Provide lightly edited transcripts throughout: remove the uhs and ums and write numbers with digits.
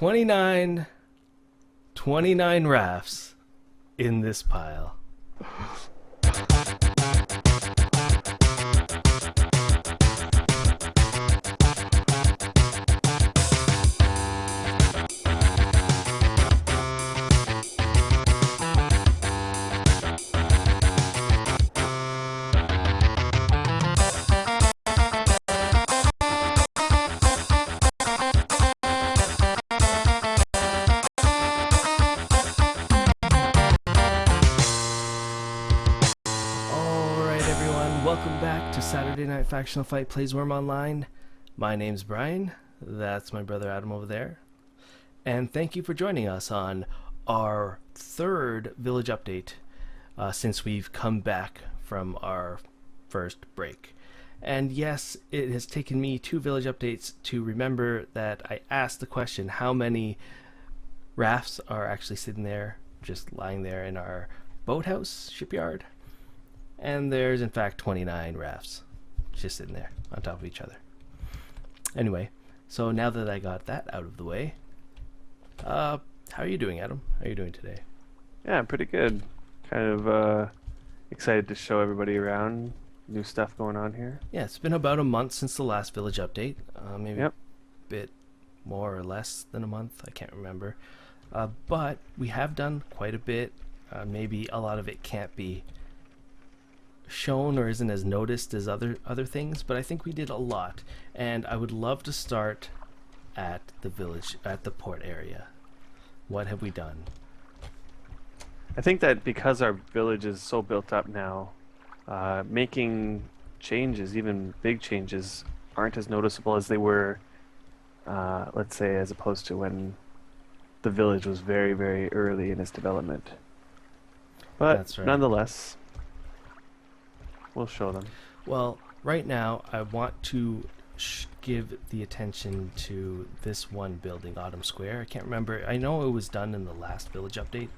29 rafts in this pile. Welcome back to Saturday Night Factional Fight plays Wurm Online. My name's Brian. That's my brother Adam over there. And thank you for joining us on our third village update since we've come back from our first break. And yes, it has taken me 2 village updates to remember that I asked the question, how many rafts are actually sitting there, just lying there in our boathouse shipyard? And there's in fact 29 rafts just sitting there on top of each other. Anyway, so now that I got that out of the way, how are you doing, Adam? How are you doing today? Yeah, I'm pretty good. Kind of excited to show everybody around. New stuff going on here. Yeah, it's been about a month since the last village update. Maybe Yep. a bit more or less than a month. I can't remember. But we have done quite a bit. Maybe a lot of it can't be shown or isn't as noticed as other things, but I think we did a lot, and I would love to start at the village, at the port area. What have we done? I think that because our village is so built up now, making changes, even big changes, aren't as noticeable as they were, let's say, as opposed to when the village was very, very early in its development. But That's right. Nonetheless, we'll show them. Well, right now I want to give the attention to this one building, Autumn Square. I can't remember. I know it was done in the last village update,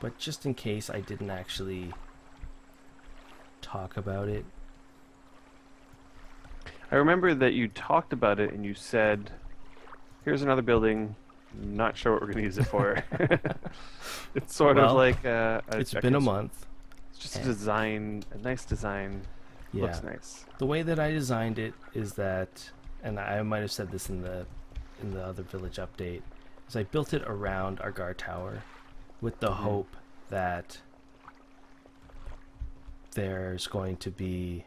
but just in case I didn't actually talk about it. I remember that you talked about it and you said, here's another building, not sure what we're going to use it for. It's sort of like it's been a month. It's just a design, a nice design. Yeah. Looks nice. The way that I designed it is that, and I might have said this in the other village update, is I built it around our guard tower with the hope that there's going to be,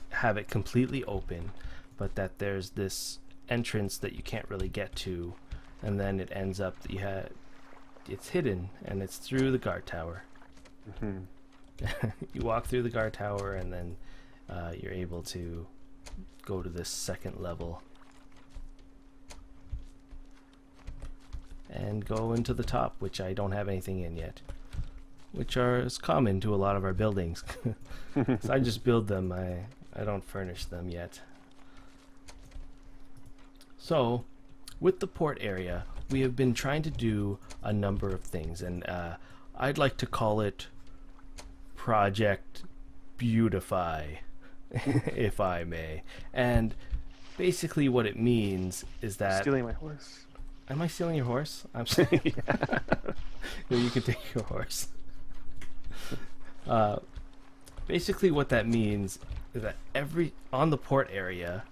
have it completely open, but that there's this entrance that you can't really get to, and then it ends up that it's hidden and it's through the guard tower. You walk through the guard tower and then you're able to go to this second level and go into the top, which I don't have anything in yet, which is common to a lot of our buildings. So I just build them. I don't furnish them yet. So with the port area, we have been trying to do a number of things, and I'd like to call it Project Beautify, if I may. And basically what it means is that... Stealing my horse. Am I stealing your horse? I'm sorry. No, you can take your horse. Basically what that means is that on the port area,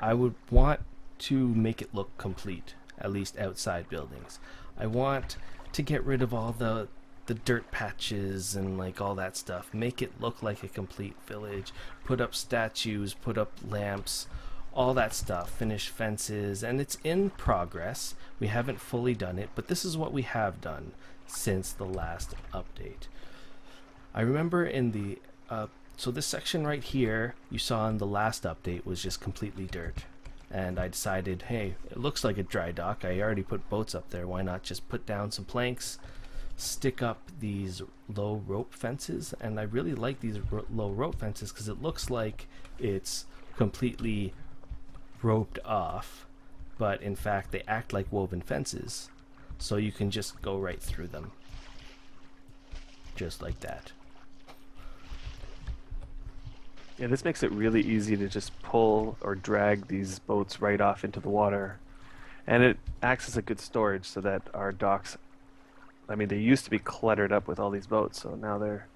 I would want to make it look complete, at least outside buildings. I want to get rid of all the dirt patches and like all that stuff, make it look like a complete village, put up statues, put up lamps, all that stuff, finish fences, and it's in progress. We haven't fully done it, but this is what we have done since the last update. I remember in the so this section right here you saw in the last update was just completely dirt, and I decided, hey, it looks like a dry dock, I already put boats up there, why not just put down some planks, stick up these low rope fences. And I really like these low rope fences because it looks like it's completely roped off, but in fact they act like woven fences, so you can just go right through them just like that. Yeah, this makes it really easy to just pull or drag these boats right off into the water. And it acts as a good storage so that our docks, I mean, they used to be cluttered up with all these boats, so now they're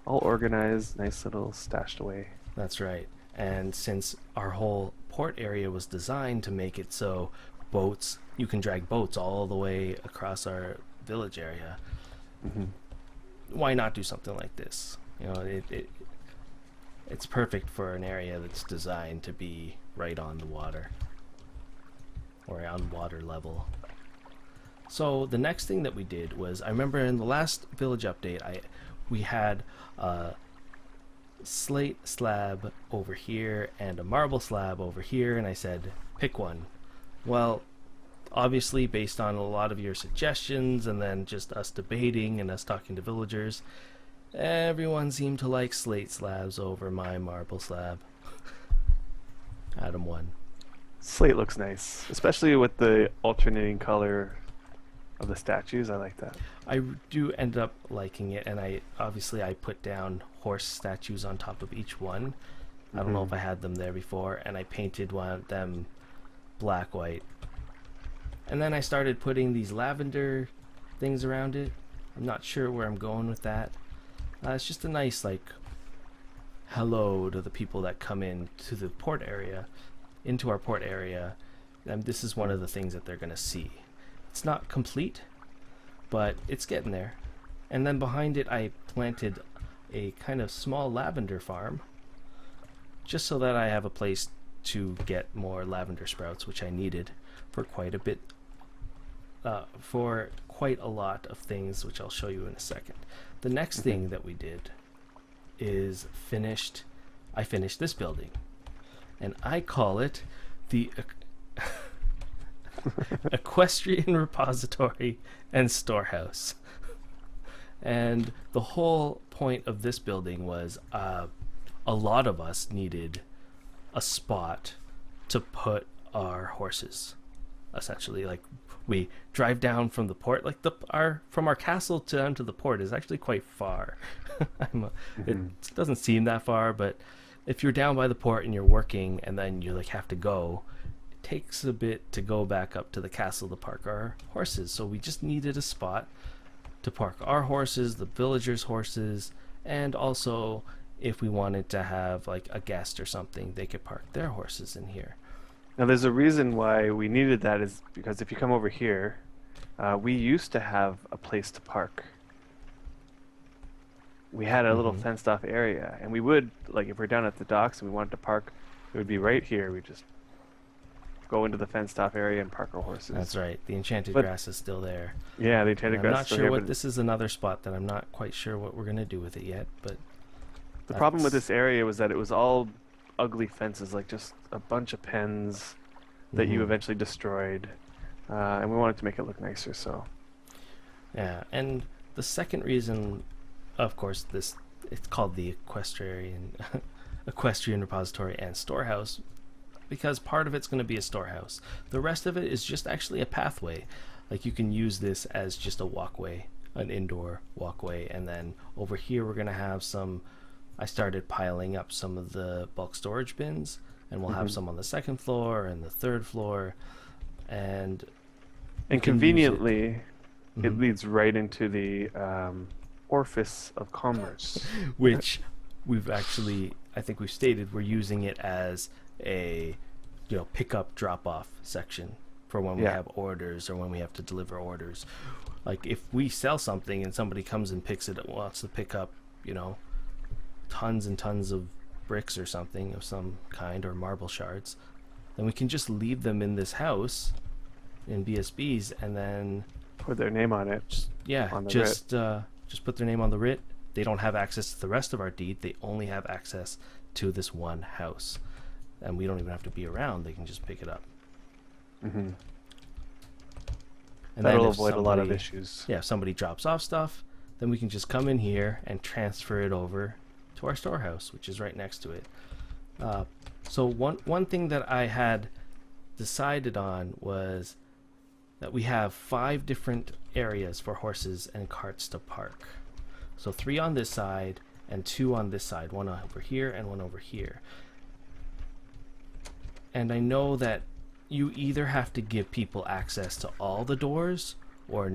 all organized, nice little stashed away. That's right. And since our whole port area was designed to make it so boats, you can drag boats all the way across our village area, Hmm. why not do something like this? You know, it's perfect for an area that's designed to be right on the water or on water level. So the next thing that we did was, I remember in the last village update, we had a slate slab over here and a marble slab over here, and I said, pick one. Well, obviously, based on a lot of your suggestions and then just us debating and us talking to villagers, everyone seemed to like slate slabs over my marble slab. Adam won. Slate looks nice, especially with the alternating color of the statues. I like that. I do end up liking it, and I put down horse statues on top of each one. I don't know if I had them there before, and I painted one of them black white. And then I started putting these lavender things around it. I'm not sure where I'm going with that. It's just a nice, like, hello to the people that come in to the port area, into our port area. And this is one of the things that they're going to see. It's not complete, but it's getting there. And then behind it, I planted a kind of small lavender farm, just so that I have a place to get more lavender sprouts, which I needed for quite a bit, for quite a lot of things, which I'll show you in a second. The next thing that we did is I finished this building, and I call it the Equestrian Repository and Storehouse. And the whole point of this building was a lot of us needed a spot to put our horses. Essentially, like, we drive down from the port, like from our castle down to the port is actually quite far. It doesn't seem that far, but if you're down by the port and you're working and then you like have to go, it takes a bit to go back up to the castle to park our horses. So we just needed a spot to park our horses, the villagers' horses, and also if we wanted to have like a guest or something, they could park their horses in here. Now, there's a reason why we needed that is because if you come over here, we used to have a place to park. We had a little fenced off area, and we would, like, if we're down at the docks and we wanted to park, it would be right here. We just go into the fenced off area and park our horses. That's right. The enchanted grass is still there. Yeah, the enchanted grass I'm not is still sure here, what but this is another spot that I'm not quite sure what we're going to do with it yet, but the problem with this area was that it was all ugly fences, like just a bunch of pens that you eventually destroyed, and we wanted to make it look nicer. So yeah, and the second reason, of course, it's called the Equestrian Repository and Storehouse, because part of it's going to be a storehouse. The rest of it is just actually a pathway. Like, you can use this as just a walkway, an indoor walkway, and then over here we're going to have I started piling up some of the bulk storage bins, and we'll have some on the second floor and the third floor, and conveniently it leads right into the Orifice of Commerce, which I think we've stated we're using it as a pick up drop off section for when we have orders or when we have to deliver orders. Like, if we sell something and somebody comes and wants to pick up tons and tons of bricks or something of some kind, or marble shards, then we can just leave them in this house in BSBs and then put their name on it. Just put their name on the writ. They don't have access to the rest of our deed. They only have access to this one house, and we don't even have to be around. They can just pick it up. And And that'll then if avoid a lot of issues. Yeah, if somebody drops off stuff, then we can just come in here and transfer it over to our storehouse, which is right next to it. So one thing that I had decided on was that we have 5 different areas for horses and carts to park. So 3 on this side and 2 on this side, 1 over here and 1 over here. And I know that, you either have to give people access to all the doors or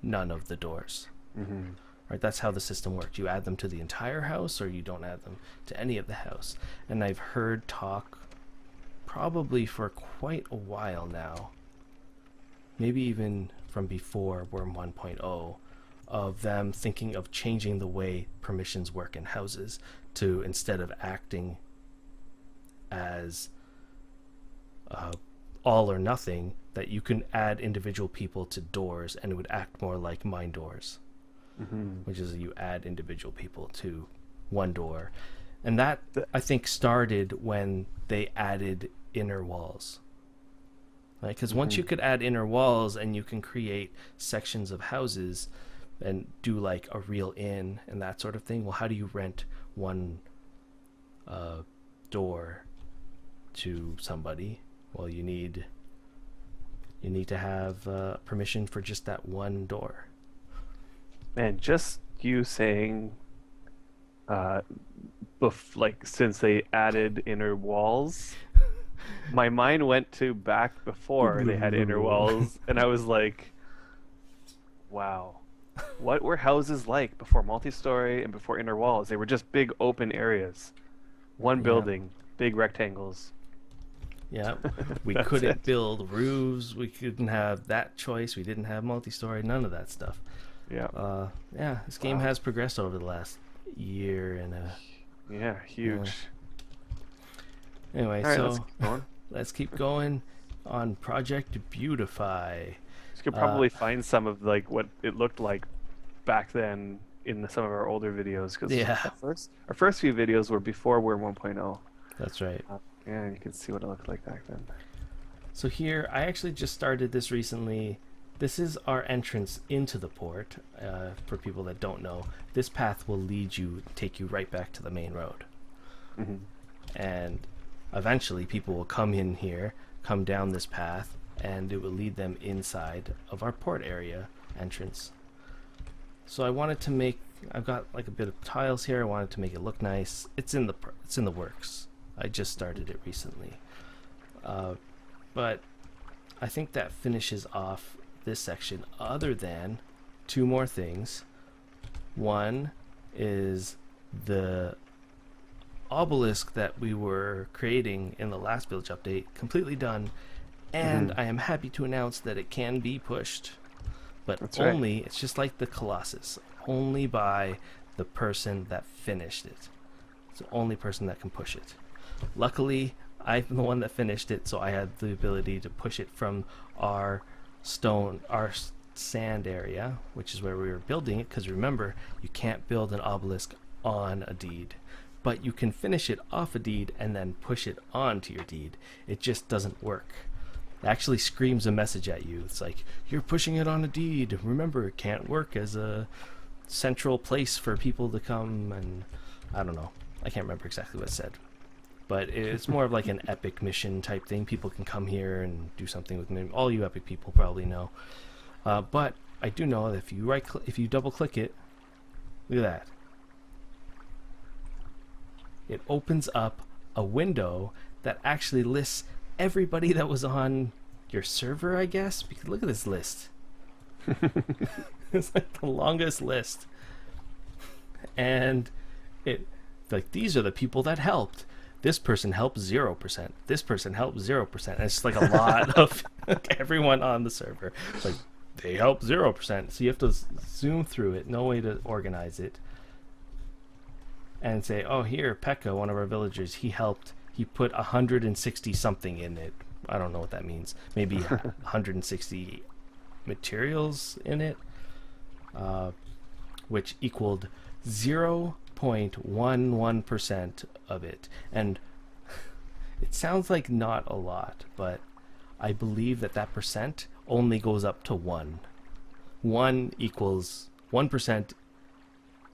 none of the doors. Mm-hmm. Right, that's how the system works. You add them to the entire house or you don't add them to any of the house. And I've heard talk probably for quite a while now, maybe even from before Wurm 1.0, of them thinking of changing the way permissions work in houses to, instead of acting as all or nothing, that you can add individual people to doors and it would act more like mine doors. Mm-hmm. Which is you add individual people to one door. And that, I think, started when they added inner walls. Right? Because once you could add inner walls and you can create sections of houses and do like a real inn and that sort of thing, well, how do you rent one door to somebody? Well, you need to have permission for just that one door. Man, just you saying, like since they added inner walls, my mind went to back before they had inner walls, and I was like, wow, what were houses like before multi-story and before inner walls? They were just big open areas, one building, big rectangles. Yeah, we couldn't build roofs. We couldn't have that choice. We didn't have multi-story. None of that stuff. Yeah. This game has progressed over the last year and huge. Anyway, right, so let's keep going on Project Beautify. You could probably find some of like what it looked like back then in some of our older videos, because our first few videos were before Wurm 1.0. That's right. Yeah, you can see what it looked like back then. So here, I actually just started this recently. This is our entrance into the port. For people that don't know, this path will take you right back to the main road. Mm-hmm. And eventually people will come in here, come down this path, and it will lead them inside of our port area entrance. So I wanted to I've got like a bit of tiles here. I wanted to make it look nice. It's in the works. I just started it recently. But I think that finishes off this section, other than two more things. One is the obelisk that we were creating in the last village update, completely done, and I am happy to announce that it can be pushed, but it's just like the Colossus, only by the person that finished it. It's the only person that can push it. Luckily, I'm the one that finished it, so I had the ability to push it from our sand area, which is where we were building it, because remember, you can't build an obelisk on a deed, but you can finish it off a deed and then push it onto your deed. It just doesn't work. It actually screams a message at you. It's like, you're pushing it on a deed. Remember, it can't work as a central place for people to come, and I don't know. I can't remember exactly what it said. But it's more of like an epic mission type thing. People can come here and do something with me. All you epic people probably know. But I do know that if you double click it, look at that. It opens up a window that actually lists everybody that was on your server, I guess. Because look at this list. It's like the longest list. And these are the people that helped. This person helped 0%. This person helped 0%. And it's like a lot of everyone on the server. It's like, they helped 0%. So you have to zoom through it. No way to organize it. And say, oh, here, Pekka, one of our villagers, he helped. He put 160 something in it. I don't know what that means. Maybe 160 materials in it, which equaled 0.11% of it. And it sounds like not a lot, but I believe that percent only goes up to 1. 1 equals 1%,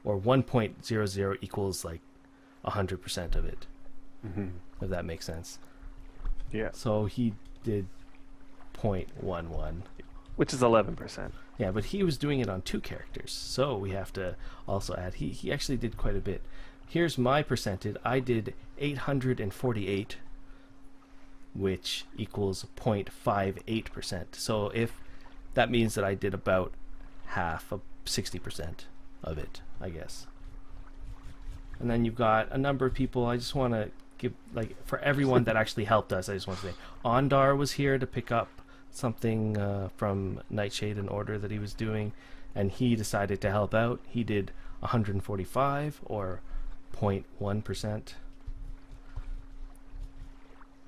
or 1.00 equals like 100% of it. If that makes sense. Yeah. So he did 0.11. Which is 11%. Yeah, but he was doing it on 2 characters, so we have to also add. He actually did quite a bit. Here's my percentage. I did 848 which equals 0.58%. So if that means that I did about half of 60% of it, I guess. And then you've got a number of people. I just want to give, like, for everyone that actually helped us, I just want to say Ondar was here to pick up something from Nightshade, an order that he was doing, and he decided to help out. He did 145 or 0.1%.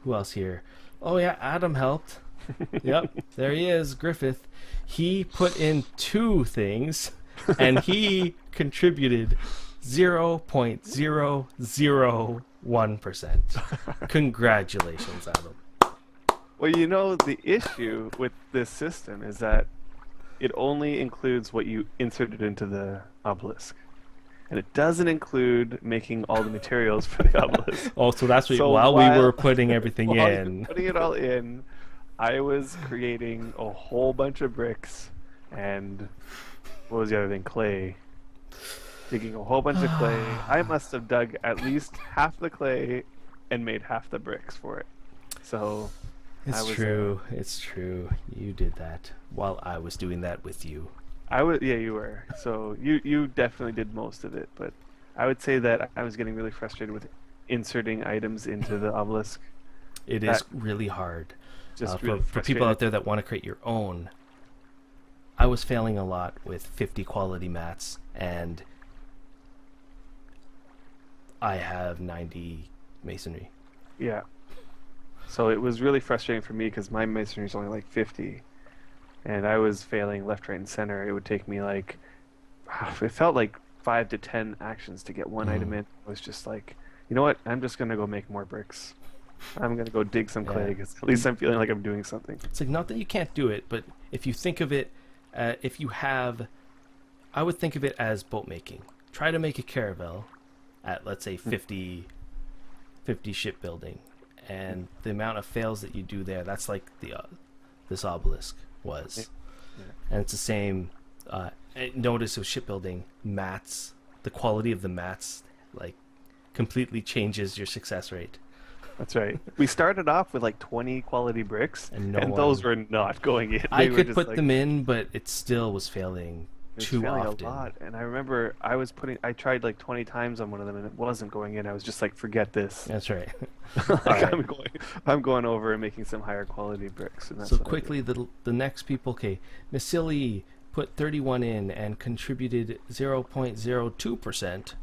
Who else here? Oh yeah, Adam helped. Yep, there he is, Griffith. He put in 2 things, and he contributed 0.001%. Congratulations, Adam. Well, you know, the issue with this system is that it only includes what you inserted into the obelisk. And it doesn't include making all the materials for the obelisk. Oh, so that's what, So while we were putting everything while you in. were putting it all in, I was creating a whole bunch of bricks and what was the other thing? Clay. Digging a whole bunch of clay. I must have dug at least half the clay and made half the bricks for it. So It's true. It's true. You did that while I was doing that with you. Yeah, you were. So you definitely did most of it, but I would say that I was getting really frustrated with inserting items into the obelisk. It is really hard. Just for, really for people out there that want to create your own. I was failing a lot with 50 quality mats, and I have 90 masonry. Yeah. So it was really frustrating for me because my masonry is only like 50. And I was failing left, right, and center. It would take me like, it felt like 5 to 10 actions to get one item in. I was just like, you know what? I'm just going to go make more bricks. I'm going to go dig some clay because at least I'm feeling like I'm doing something. It's like, not that you can't do it, but if you think of it, if you have, I would think of it as boat making. Try to make a caravel at, let's say, 50 shipbuilding. And the amount of fails that you do there, that's like this obelisk was. Yeah. And it's the same. Notice with shipbuilding, mats, the quality of the mats, like, completely changes your success rate. That's right. We started off with like 20 quality bricks, and those were not going in. I could put them in, but it still was failing too failing often. a lot. And I remember I tried like 20 times on one of them, and it wasn't going in. I was just like, forget this. That's right. Like, right. I'm going over and making some higher quality bricks. And that's So what I quickly, the next people. Okay, Massili put 31 in and contributed 0.02%.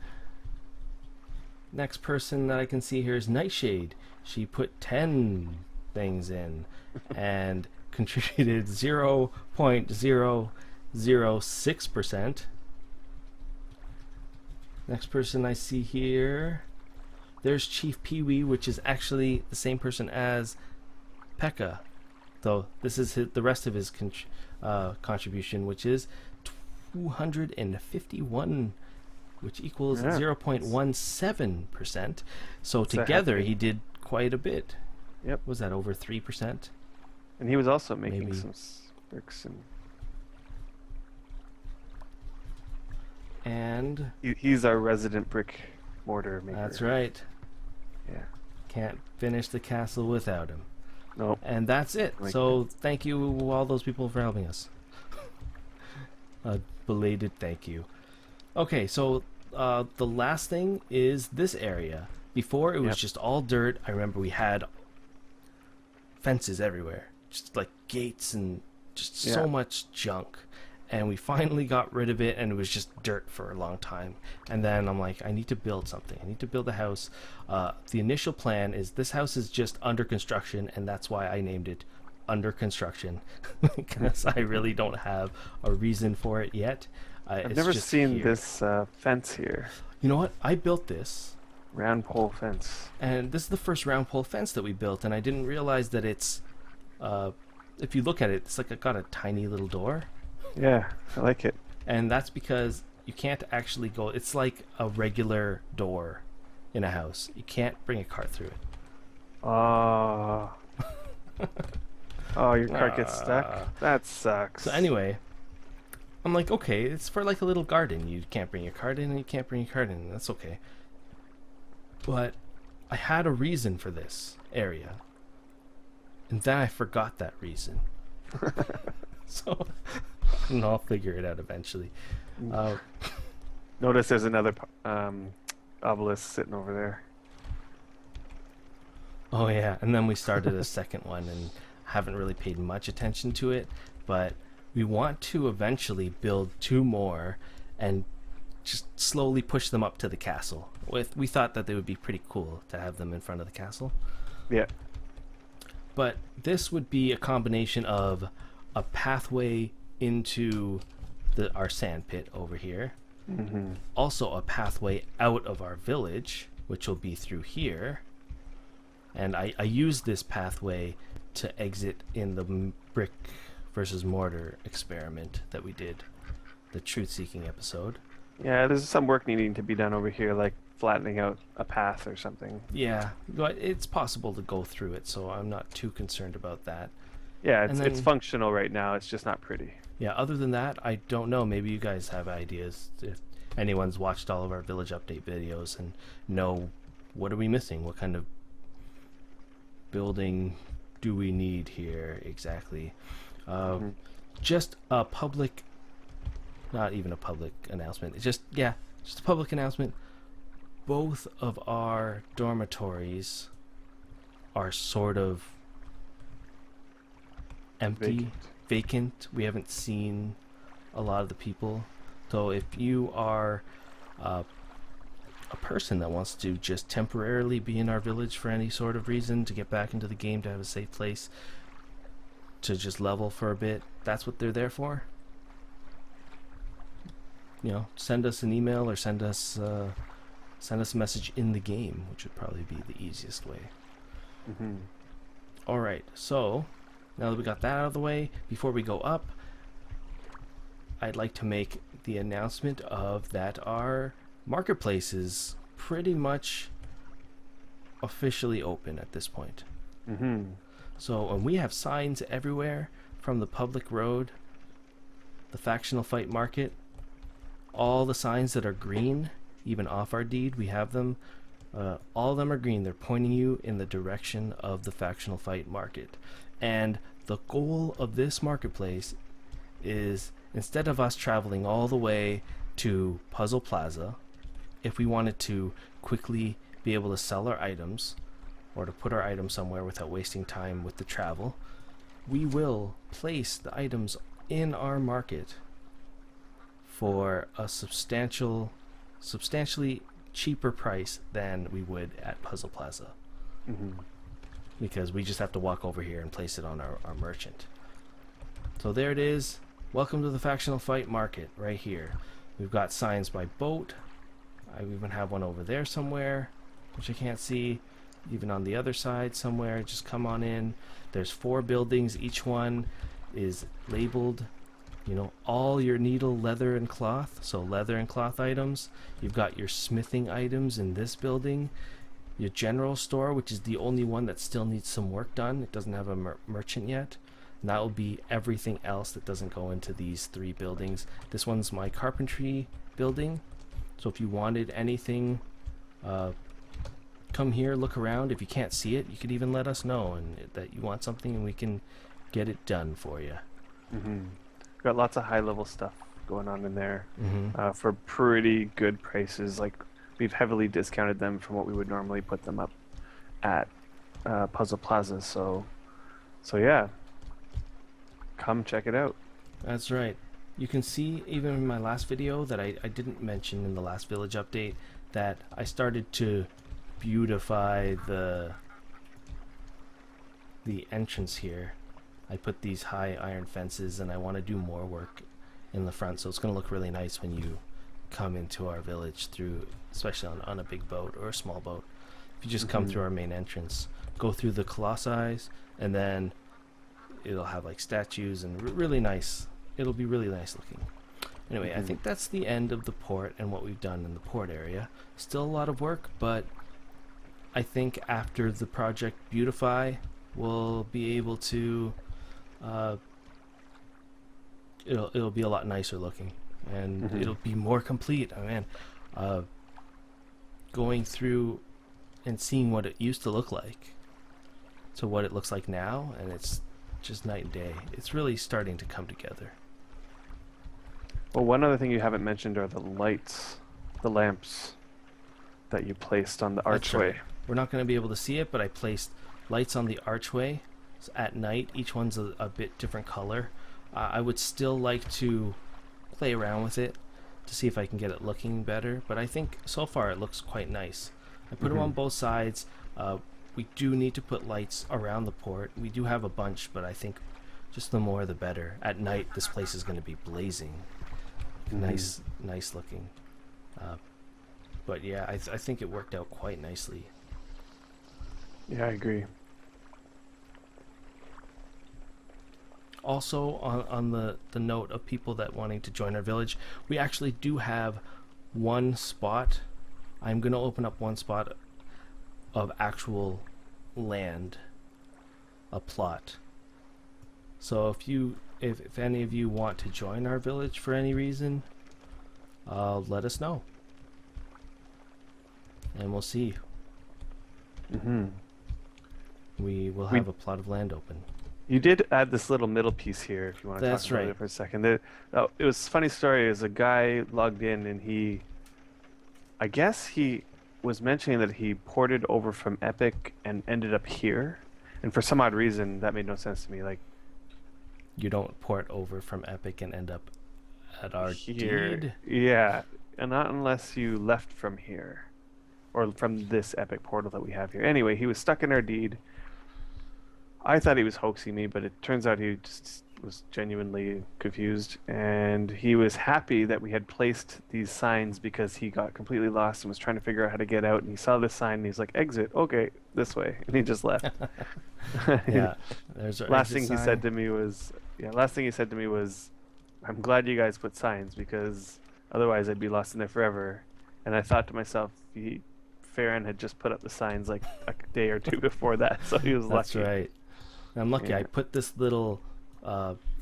Next person that I can see here is Nightshade. She put 10 things in and contributed 0.006%. Next person I see here, there's Chief Pee-wee, which is actually the same person as Pekka. So this is the rest of his contribution, which is 251, which equals 0.17%. So together he did quite a bit. Yep. Was that over 3%? And he was also making Maybe. some bricks And he's our resident brick mortar maker. that's right. Yeah. Can't finish the castle without him. Nope. And that's it. Like So thank you all those people for helping us. A belated thank you. Okay, so the last thing is this area. Before it was just all dirt. I remember we had fences everywhere, just like gates and just so much junk. And we finally got rid of it, and it was just dirt for a long time. And then I'm like, I need to build something. I need to build a house. The initial plan is this house is just under construction, and that's why I named it Under Construction, because I really don't have a reason for it yet. I've never seen this fence here. You know what? I built this. Round pole fence. And this is the first round pole fence that we built, and I didn't realize that it's, if you look at it, it's like it got a tiny little door. Yeah, I like it. And that's because you can't actually go, it's like a regular door in a house. You can't bring a cart through it. Oh, your cart gets stuck? That sucks. So anyway, I'm like, okay, it's for like a little garden. You can't bring your cart in, and you can't bring your cart in. That's okay. But I had a reason for this area. And then I forgot that reason. So, and I'll figure it out eventually. Uh, Notice there's another obelisk sitting over there. oh yeah, and then we started a second one and haven't really paid much attention to it, but we want to eventually build 2 more and just slowly push them up to the castle. We thought that they would be pretty cool to have them in front of the castle. Yeah. But this would be a combination of a pathway into our sand pit over here. Mm-hmm. Also a pathway out of our village, which will be through here. And I used this pathway to exit in the brick versus mortar experiment that we did, the truth-seeking episode. Yeah, there's some work needing to be done over here, like flattening out a path or something. Yeah, but it's possible to go through it, so I'm not too concerned about that. Yeah, And it's then- functional right now. It's just not pretty. Yeah, other than that, I don't know. Maybe you guys have ideas. If anyone's watched all of our village update videos and know what are we missing, what kind of building do we need here exactly. Just a public, not even a public announcement. It's just a public announcement. Both of our dormitories are sort of empty, vacant. We haven't seen a lot of the people. So if you are a person that wants to just temporarily be in our village for any sort of reason, to get back into the game, to have a safe place, to just level for a bit, that's what they're there for. You know, send us an email or send us a message in the game, which would probably be the easiest way. Mm-hmm. All right, so now that we got that out of the way, before we go up, I'd like to make the announcement of that our marketplace is pretty much officially open at this point. Mm-hmm. So we have signs everywhere, from the public road, the Factional Fight Market, all the signs that are green, even off our deed, we have them. All of them are green. They're pointing you in the direction of the Factional Fight Market. And the goal of this marketplace is, instead of us traveling all the way to Puzzle Plaza, if we wanted to quickly be able to sell our items or to put our items somewhere without wasting time with the travel, we will place the items in our market for a substantially cheaper price than we would at Puzzle Plaza. Mm-hmm. Because we just have to walk over here and place it on our merchant. So there it is. Welcome to the Factional Fight Market right here. We've got signs by boat. I even have one over there somewhere, which I can't see. Even on the other side somewhere, just come on in. There's 4 buildings. Each one is labeled, you know, all your needle, leather, and cloth. So leather and cloth items. You've got your smithing items in this building. Your general store, which is the only one that still needs some work done. It doesn't have a merchant yet. And that will be everything else that doesn't go into these 3 buildings. This one's my carpentry building. So if you wanted anything, come here, look around. If you can't see it, you could even let us know that you want something, and we can get it done for you. Mm-hmm. Got lots of high-level stuff going on in there Mm-hmm. for pretty good prices. Like, we've heavily discounted them from what we would normally put them up at Puzzle Plaza. So yeah, come check it out. That's right. You can see even in my last video that I didn't mention in the last village update that I started to beautify the entrance here. I put these high iron fences, and I want to do more work in the front, so it's going to look really nice when you come into our village through, especially on a big boat or a small boat. If you just come through our main entrance, go through the colossi, and then it'll have like statues and really nice. It'll be really nice looking. Anyway, I think that's the end of the port and what we've done in the port area. Still a lot of work, but I think after the project Beautify, we'll be able to it'll be a lot nicer looking, and it'll be more complete. Oh man, going through and seeing what it used to look like, to what it looks like now, and it's just night and day. It's really starting to come together. Well, one other thing you haven't mentioned are the lights, the lamps that you placed on the That's archway. right. We're not going to be able to see it, but I placed lights on the archway at night. Each one's a bit different color. I would still like to play around with it to see if I can get it looking better, but I think so far it looks quite nice. I put them on both sides. We do need to put lights around the port. We do have a bunch, but I think just the more the better. At night, this place is going to be blazing. Nice looking. But yeah, I think it worked out quite nicely. Yeah, I agree. Also, on the note of people that wanting to join our village, we actually do have one spot. I'm going to open up one spot of actual land, a plot. So if any of you want to join our village for any reason, let us know, and we'll see. We will have a plot of land open. You did add this little middle piece here, if you want to That's talk about right. it for a second. It was a funny story. Is a guy logged in and I guess he was mentioning that he ported over from Epic and ended up here, and for some odd reason that made no sense to me. Like, You don't port over from Epic and end up at our here, deed. yeah, and not unless you left from here, or from this Epic portal that we have here. Anyway, he was stuck in our deed. I thought he was hoaxing me, but it turns out he just was genuinely confused, and he was happy that we had placed these signs because he got completely lost and was trying to figure out how to get out, and he saw this sign and he's like, exit, okay, this way, and he just left. Yeah, there's our last exit thing he sign. said to me was, I'm glad you guys put signs because otherwise I'd be lost in there forever. And I thought to myself, Farron had just put up the signs like a day or two before that, so he was That's lucky. right. I'm lucky. Yeah. I put this little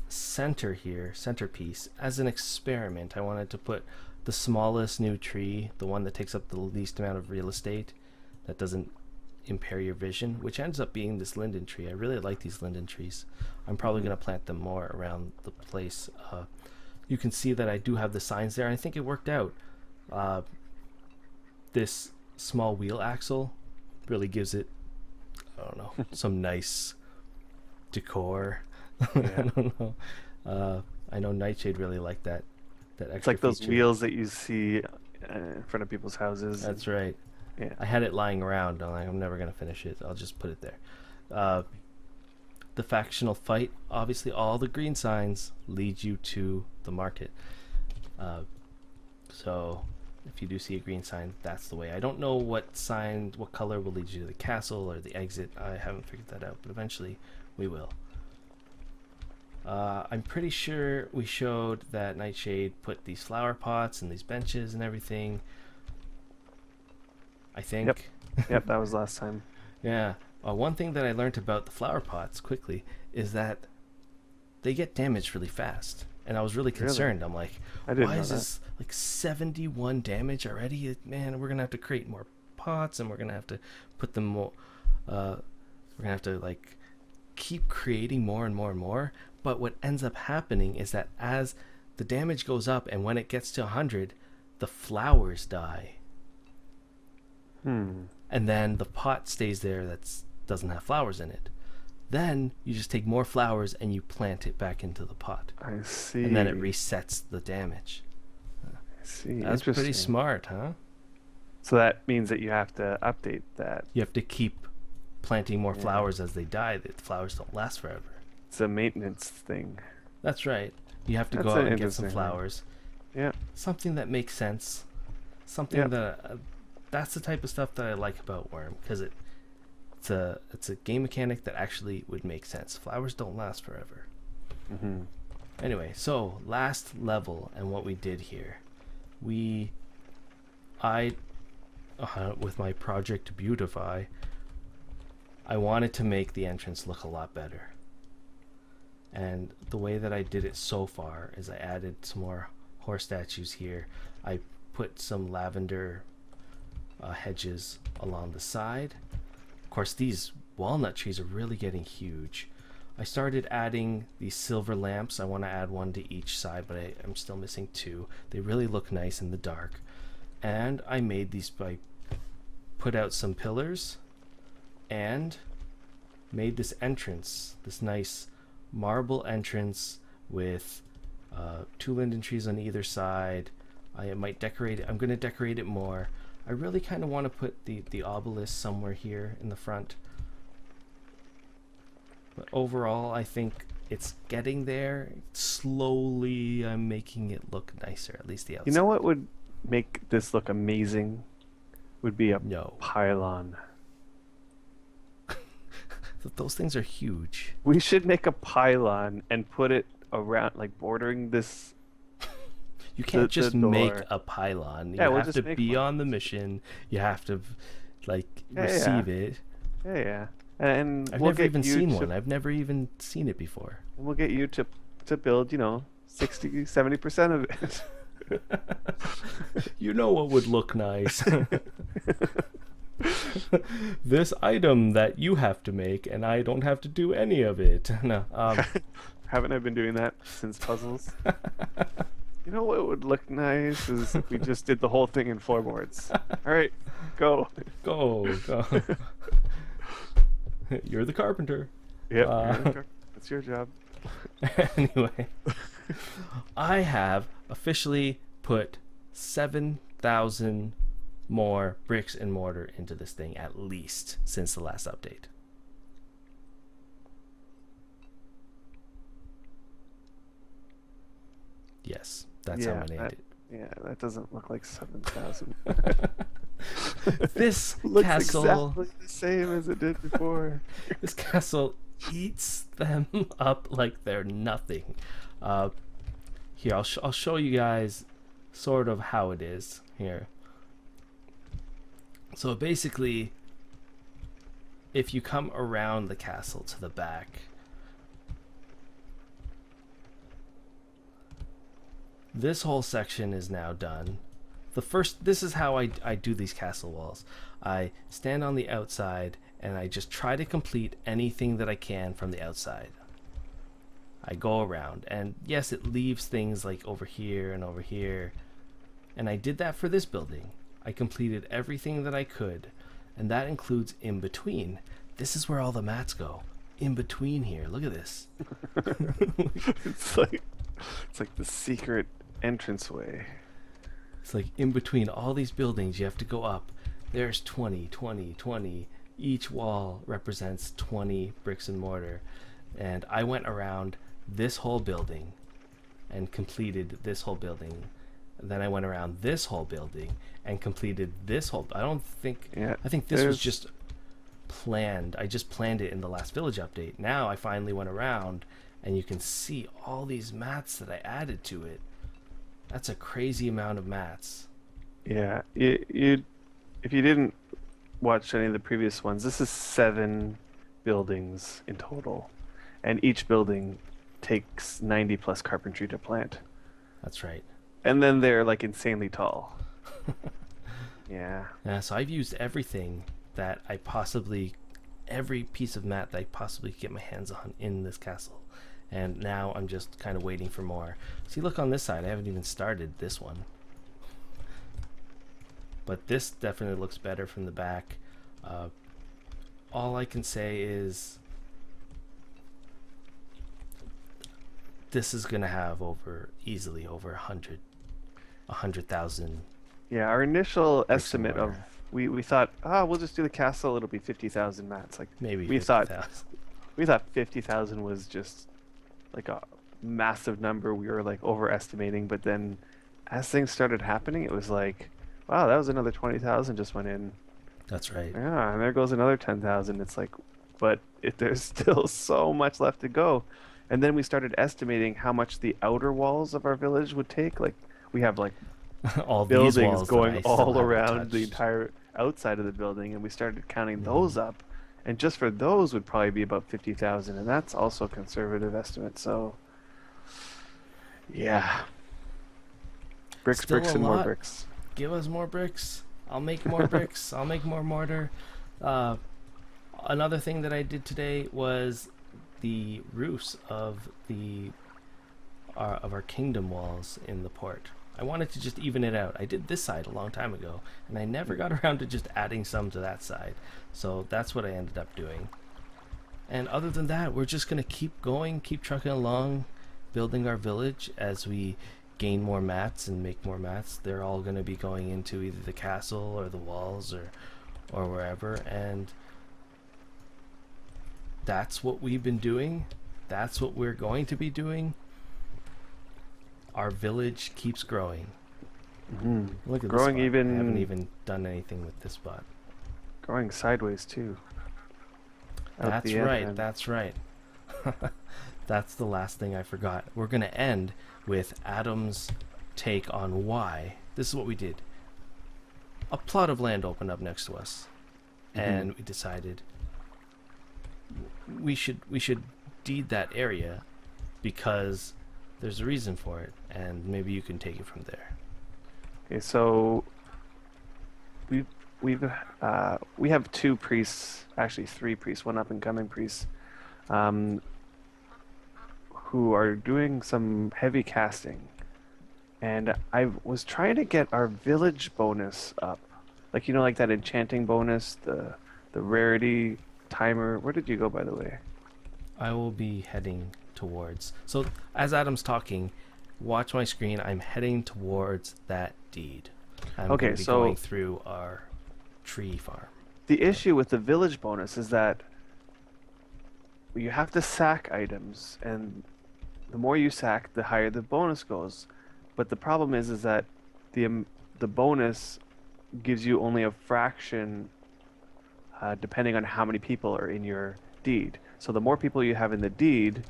centerpiece as an experiment. I wanted to put the smallest new tree, the one that takes up the least amount of real estate, that doesn't impair your vision, which ends up being this linden tree. I really like these linden trees. I'm probably going to plant them more around the place. You can see that I do have the signs there, and I think it worked out. This small wheel axle really gives it, I don't know, some nice decor. I don't know. I know Nightshade really liked that extra It's like those feature. wheels that you see in front of people's houses. That's right. Yeah. I had it lying around. I'm like, I'm never gonna finish it. I'll just put it there. The factional fight. Obviously, all the green signs lead you to the market. So if you do see a green sign, that's the way. I don't know what color will lead you to the castle or the exit. I haven't figured that out, but eventually we will. I'm pretty sure we showed that Nightshade put these flower pots and these benches and everything. I think. Yep, that was last time. Yeah. One thing that I learned about the flower pots quickly is that they get damaged really fast. And I was really concerned. I'm like, I didn't why know is this like 71 damage already? Man, we're going to have to create more pots, and we're going to have to put them more. We're going to have to like keep creating more and more and more. But what ends up happening is that as the damage goes up and when it gets to 100, the flowers die. And then the pot stays there that doesn't have flowers in it. Then you just take more flowers and you plant it back into the pot. I see. And then it resets the damage. I see. That's pretty Interesting. smart, huh? So that means that you have to update that. You have to keep planting more flowers as they die. The flowers don't last forever. It's a maintenance thing. That's right. You have to That's go out an and get some interesting flowers. Yeah. Something that makes sense. Something that that's the type of stuff that I like about Wurm, because it's a game mechanic that actually would make sense. Flowers don't last forever. Anyway, so last level and what we did here, with my project Beautify, I wanted to make the entrance look a lot better. And the way that I did it so far is I added some more horse statues here. I put some lavender hedges along the side. Of course, these walnut trees are really getting huge. I started adding these silver lamps. I want to add one to each side, but I'm still missing two. They really look nice in the dark. And I made these by put out some pillars and made this entrance, this nice marble entrance with 2 linden trees on either side. I might decorate it. I'm going to decorate it more. I really kind of want to put the obelisk somewhere here in the front. But overall, I think it's getting there. Slowly, I'm making it look nicer, at least the outside. You know what would make this look amazing? Would be a No. pylon. Those things are huge. We should make a pylon and put it around, like bordering this. You can't just door. make a pylon. Yeah, You we'll have just to make be one. on the mission. You have to, like, Yeah, receive yeah. it. Yeah, yeah. And I've we'll never get even you seen to, one. I've never even seen it before. We'll get you to build, 60, 70% of it. You know what would look nice? This item that you have to make, and I don't have to do any of it. No. Haven't I been doing that since puzzles? You know what would look nice is if we just did the whole thing in floorboards. All right, go. Go. You're the carpenter. Yep, that's your job. Anyway, I have officially put 7,000 more bricks and mortar into this thing, at least, since the last update. Yes, that's how I named it. Yeah, that doesn't look like 7,000. This Looks castle, exactly the same as it did before. this castle eats them up like they're nothing. Here, I'll show you guys sort of how it is here. So basically, if you come around the castle to the back, this whole section is now done. This is how I do these castle walls. I stand on the outside and I just try to complete anything that I can from the outside. I go around, and yes, it leaves things like over here and over here. And I did that for this building. I completed everything that I could, and that includes in between. This is where all the mats go. In between here. Look at this. It's like the secret entranceway. It's like in between all these buildings, you have to go up. There's 20, 20, 20. Each wall represents 20 bricks and mortar. And I went around this whole building and completed this whole building. Then I went around this whole building and completed this whole. I think this was just planned. I just planned it in the last village update. Now I finally went around and you can see all these mats that I added to it. That's a crazy amount of mats. Yeah, if you didn't watch any of the previous ones, this is 7 buildings in total, and each building takes 90 plus carpentry to plant. That's right. And then they're like insanely tall. Yeah. Yeah, so I've used everything that every piece of mat that I possibly could get my hands on in this castle. And now I'm just kind of waiting for more. See, look on this side. I haven't even started this one. But this definitely looks better from the back. All I can say is this is going to have easily over 100,000. Yeah, our initial Bricks and estimate of mortar. we thought, we'll just do the castle. It'll be 50,000 mats. Like Maybe we 50,000. we thought 50,000 was just like a massive number. We were like overestimating, but then as things started happening, it was like, wow, that was another 20,000 just went in. That's right. Yeah, and there goes another 10,000. It's like, but there's still so much left to go. And then we started estimating how much the outer walls of our village would take. Like we have like All these buildings walls that going I still all haven't around the touched. entire outside of the building, and we started counting those up. And just for those would probably be about 50,000, and that's also a conservative estimate. So, yeah, bricks, Still bricks, a and more lot. Another thing that I did today was the roofs of our kingdom walls in the port. I wanted to just even it out. I did this side a long time ago, and I never got around to just adding some to that side. So that's what I ended up doing. And other than that, we're just going to keep going, keep trucking along, building our village as we gain more mats and make more mats. They're all going to be going into either the castle or the walls or wherever. And that's what we've been doing. That's what we're going to be doing. Our village keeps growing. Mm-hmm. Look at growing this spot. even. I haven't even done anything with this spot. Growing sideways too. That's right. That's right. That's the last thing I forgot. We're going to end with Adam's take on why. This is what we did. A plot of land opened up next to us, and we decided we should deed that area because there's a reason for it, and maybe you can take it from there. Okay, so we have two priests, actually three priests, one up and coming priest, who are doing some heavy casting, and I was trying to get our village bonus up, like like that enchanting bonus, the rarity timer. Where did you go, by the way? I will be heading towards. So as Adam's talking, watch my screen. I'm heading towards that deed. I'm going to be going through our tree farm. The issue with the village bonus is that you have to sack items, and the more you sack, the higher the bonus goes. But the problem is that the bonus gives you only a fraction, depending on how many people are in your deed. So the more people you have in the deed,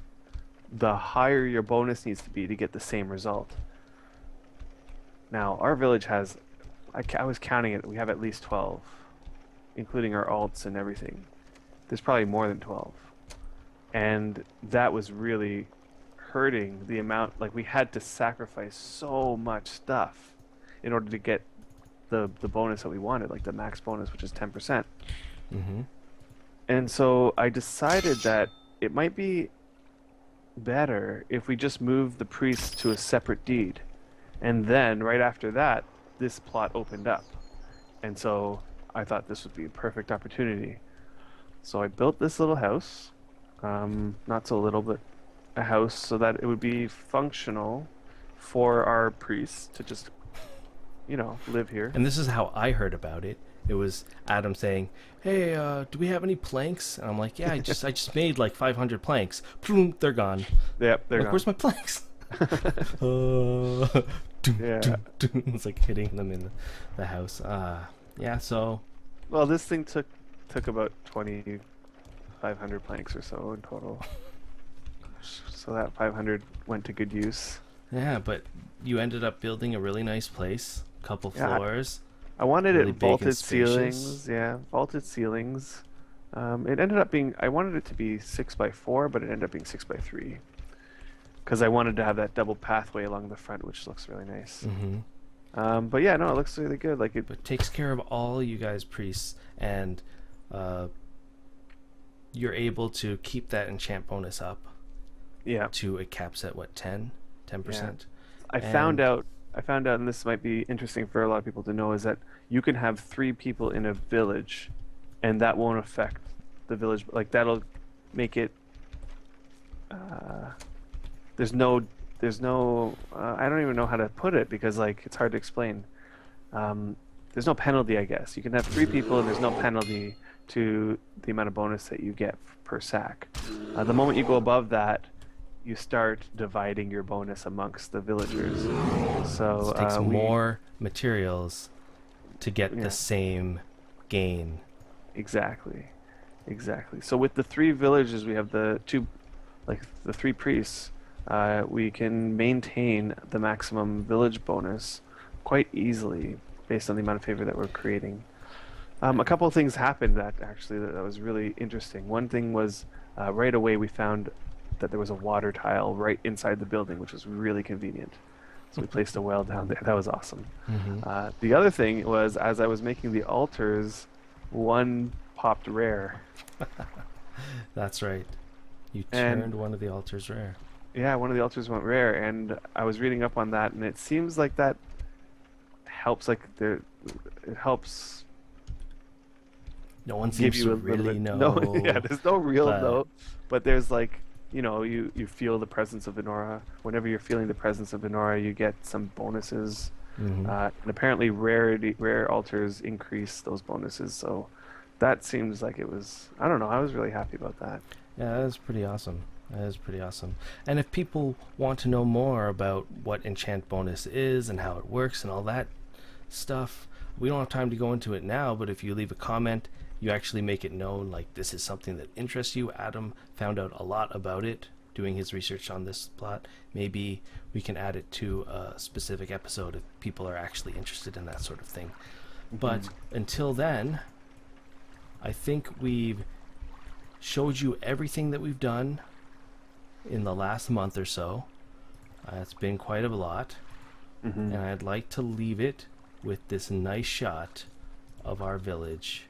the higher your bonus needs to be to get the same result. Now, our village has, I was counting it, we have at least 12, including our alts and everything. There's probably more than 12. And that was really hurting the amount, like we had to sacrifice so much stuff in order to get the bonus that we wanted, like the max bonus, which is 10%. Mm-hmm. And so I decided that it might be better if we just move the priest to a separate deed. And then right after that, this plot opened up. And so I thought this would be a perfect opportunity. So I built this little house, not so little, but a house so that it would be functional for our priests to just, live here. And this is how I heard about it. It was Adam saying, "Hey, do we have any planks?" And I'm like, "Yeah, I just made like 500 planks. Boom, they're gone." Yep, they're gone. Where's my planks? Yeah. It's like hitting them in the house. Yeah. So. Well, this thing took about 2,500 planks or so in total. So that 500 went to good use. Yeah, but you ended up building a really nice place, couple floors. I wanted really it vaulted spacious. ceilings. Yeah, vaulted ceilings. It ended up being, I wanted it to be 6x4, but it ended up being 6x3. Because I wanted to have that double pathway along the front, which looks really nice. Mm-hmm. But yeah, no, it looks really good. Like it takes care of all you guys priests, and you're able to keep that enchant bonus up. Yeah. To it caps at what, 10%? Yeah. I found out, and this might be interesting for a lot of people to know, is that you can have 3 people in a village, and that won't affect the village. Like that'll make it. There's no. I don't even know how to put it because like it's hard to explain. There's no penalty, I guess. You can have 3 people, and there's no penalty to the amount of bonus that you get per sack. The moment you go above that, you start dividing your bonus amongst the villagers. So it takes more materials to get the same gain. Exactly. So with the 3 villages, we have the 3 priests. We can maintain the maximum village bonus quite easily based on the amount of favor that we're creating. A couple of things happened that was really interesting. One thing was right away we found that there was a water tile right inside the building, which was really convenient. So we placed a well down there. That was awesome. Mm-hmm. The other thing was, as I was making the altars, one popped rare. That's right. You And turned one of the altars rare. yeah, one of the altars went rare, and I was reading up on that, and it seems like that helps. It helps No one give seems you to a little really bit. No, yeah, know, there's no real but note, but there's like, you feel the presence of Venora. Whenever you're feeling the presence of Venora, you get some bonuses, mhm. and apparently rare altars increase those bonuses. So that seems like it was. I don't know. I was really happy about that. Yeah, that is pretty awesome. That is pretty awesome. And if people want to know more about what enchant bonus is and how it works and all that stuff, we don't have time to go into it now, but if you leave a comment, you actually make it known like this is something that interests you. Adam found out a lot about it doing his research on this plot. Maybe we can add it to a specific episode if people are actually interested in that sort of thing. But until then, I think we've showed you everything that we've done in the last month or so. It's been quite a lot. And I'd like to leave it with this nice shot of our village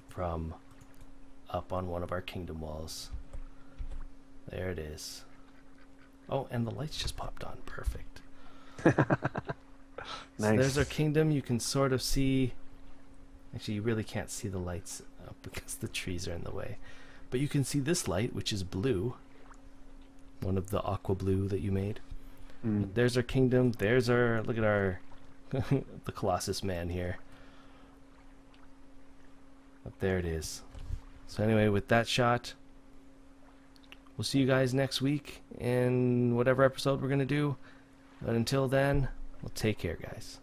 from up on one of our kingdom walls. There it is. Oh, and the lights just popped on. Perfect. So Nice. there's our kingdom. You can sort of see... Actually, you really can't see the lights because the trees are in the way. But you can see this light, which is blue. One of the aqua blue that you made. There's our kingdom. There's our... Look at our... the Colossus man here. But there it is. So anyway, with that shot, we'll see you guys next week in whatever episode we're going to do. But until then, well, take care, guys.